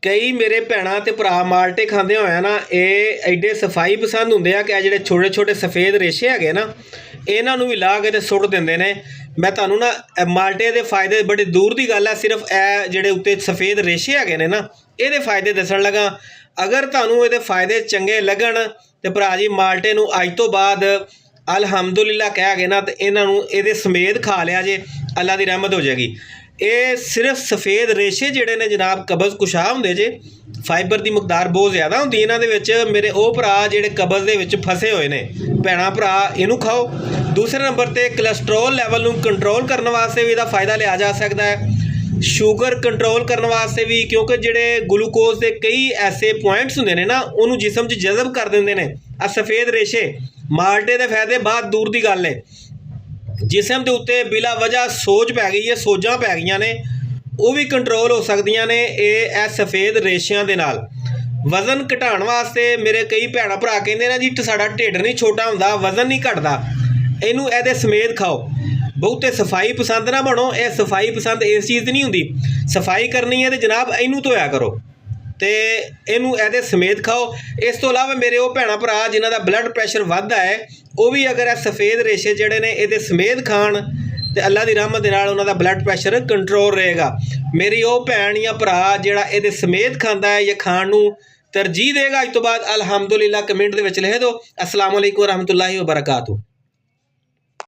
ਕਈ ਮੇਰੇ ਭੈਣਾਂ ਤੇ ਭਰਾ ਮਾਲਟੇ ਖਾਂਦੇ ਹੋਇਆ ਨਾ ਇਹ ਐਡੇ ਸਫਾਈ ਪਸੰਦ ਹੁੰਦੇ ਆ ਕਿ ਆ ਜਿਹੜੇ ਛੋਟੇ ਛੋਟੇ ਸਫੇਦ ਰੇਸ਼ੇ ਹੈਗੇ ਨਾ ਇਹਨਾਂ ਨੂੰ ਵੀ ਲਾ ਕੇ ਤੇ ਸੁੱਟ ਦਿੰਦੇ ਨੇ। ਮੈਂ ਤੁਹਾਨੂੰ ਨਾ ਮਾਲਟੇ ਦੇ ਫਾਇਦੇ ਬੜੇ ਦੂਰ ਦੀ ਗੱਲ ਹੈ, ਸਿਰਫ ਇਹ ਜਿਹੜੇ ਉੱਤੇ ਸਫੇਦ ਰੇਸ਼ੇ ਹੈਗੇ ਨੇ ਨਾ ਇਹਦੇ ਫਾਇਦੇ ਦੱਸਣ ਲੱਗਾ। ਅਗਰ ਤੁਹਾਨੂੰ ਇਹਦੇ ਫਾਇਦੇ ਚੰਗੇ ਲੱਗਣ ਤੇ ਭਰਾ ਜੀ ਮਾਲਟੇ ਨੂੰ ਅੱਜ ਤੋਂ ਬਾਅਦ ਅਲਹਮਦੁਲਿਲਾ ਕਹਿ ਗਏ ਨਾ ਤੇ ਇਹਨਾਂ ਨੂੰ ਇਹਦੇ ਸਮੇਤ ਖਾ ਲਿਆ ਜੇ, ਅੱਲਾ ਦੀ ਰਹਿਮਤ ਹੋ ਜਾਏਗੀ। ਇਹ ਸਿਰਫ ਸਫੇਦ ਰੇਸ਼ੇ ਜਿਹੜੇ ਨੇ ਜਨਾਬ ਕਬਜ਼ ਕੁਸ਼ਾ ਹੁੰਦੇ ਜੇ, ਫਾਈਬਰ ਦੀ ਮਕਦਾਰ ਬਹੁਤ ਜ਼ਿਆਦਾ ਹੁੰਦੀ ਇਹਨਾਂ ਦੇ ਵਿੱਚ। ਮੇਰੇ ਉਹ ਭਰਾ ਜਿਹੜੇ ਕਬਜ਼ ਦੇ ਵਿੱਚ ਫਸੇ ਹੋਏ ਨੇ ਭੈਣਾਂ ਭਰਾ ਇਹਨੂੰ ਖਾਓ। ਦੂਸਰੇ ਨੰਬਰ 'ਤੇ ਕੋਲੈਸਟਰੋਲ ਲੈਵਲ ਨੂੰ ਕੰਟਰੋਲ ਕਰਨ ਵਾਸਤੇ ਵੀ ਇਹਦਾ ਫਾਇਦਾ ਲਿਆ ਜਾ ਸਕਦਾ ਹੈ, ਸ਼ੂਗਰ ਕੰਟਰੋਲ ਕਰਨ ਵਾਸਤੇ ਵੀ, ਕਿਉਂਕਿ ਜਿਹੜੇ ਗਲੂਕੋਜ਼ ਦੇ ਕਈ ਐਸੇ ਪੁਆਇੰਟਸ ਹੁੰਦੇ ਨੇ ਨਾ ਉਹਨੂੰ ਜਿਸਮ 'ਚ ਜਜ਼ਬ ਕਰ ਦਿੰਦੇ ਨੇ ਆ ਸਫੇਦ ਰੇਸ਼ੇ। ਮਾਲਟੇ ਦੇ ਫਾਇਦੇ ਬਾਅਦ ਦੂਰ ਦੀ ਗੱਲ ਹੈ। ਜਿਸਮ ਦੇ ਉੱਤੇ ਬਿਲਾ ਵਜ੍ਹਾ ਸੋਜ ਪੈ ਗਈ ਹੈ, ਸੋਜਾਂ ਪੈ ਗਈਆਂ ਨੇ, ਉਹ ਵੀ ਕੰਟਰੋਲ ਹੋ ਸਕਦੀਆਂ ਨੇ ਇਹ ਸਫੇਦ ਰੇਸ਼ਿਆਂ ਦੇ ਨਾਲ। ਵਜ਼ਨ ਘਟਾਉਣ ਵਾਸਤੇ ਮੇਰੇ ਕਈ ਭੈਣਾਂ ਭਰਾ ਕਹਿੰਦੇ ਨੇ ਜੀ ਸਾਡਾ ਢਿੱਡ ਨਹੀਂ ਛੋਟਾ ਹੁੰਦਾ, ਵਜ਼ਨ ਨਹੀਂ ਘਟਦਾ, ਇਹਨੂੰ ਇਹਦੇ ਸਮੇਤ ਖਾਓ। ਬਹੁਤੇ ਸਫਾਈ ਪਸੰਦ ਨਾ ਬਣੋ, ਇਹ ਸਫਾਈ ਪਸੰਦ ਇਸ ਚੀਜ਼ ਦੀ ਨਹੀਂ ਹੁੰਦੀ। ਸਫਾਈ ਕਰਨੀ ਹੈ ਤੇ ਜਨਾਬ ਇਹਨੂੰ ਧੋਇਆ ਕਰੋ ਤੇ ਇਹਨੂੰ ਇਹਦੇ ਸਮੇਤ ਖਾਓ। ਇਸ ਤੋਂ ਇਲਾਵਾ ਮੇਰੇ ਉਹ ਭੈਣਾਂ ਭਰਾ ਜਿਨ੍ਹਾਂ ਦਾ ਬਲੱਡ ਪ੍ਰੈਸ਼ਰ ਵੱਧਦਾ ਹੈ ਉਹ ਵੀ ਅਗਰ ਇਹ ਸਫੇਦ ਰੇਸ਼ੇ ਜਿਹੜੇ ਨੇ ਇਹਦੇ ਸਮੇਤ ਖਾਣ ਤੇ ਅੱਲਾ ਦੀ ਰਹਿਮਤ ਦੇ ਨਾਲ ਉਹਨਾਂ ਦਾ ਬਲੱਡ ਪ੍ਰੈਸ਼ਰ ਕੰਟਰੋਲ ਰਹੇਗਾ। ਮੇਰੀ ਉਹ ਭੈਣ ਜਾਂ ਭਰਾ ਜਿਹੜਾ ਇਹਦੇ ਸਮੇਤ ਖਾਂਦਾ ਹੈ ਜਾਂ ਖਾਣ ਨੂੰ ਤਰਜੀਹ ਦੇਗਾ ਅੱਜ ਤੋਂ ਬਾਅਦ ਅਲਹਮਦੁਲਿਲਾ ਕਮੈਂਟ ਦੇ ਵਿੱਚ ਲਿਖ ਦਿਓ। ਅਸਲਾਮ ਵਾਲੇਕੁਮ ਵਰਹਿਮਤੁல்லாਹਿ ਵਬਰਕਾਤੁਹੂ।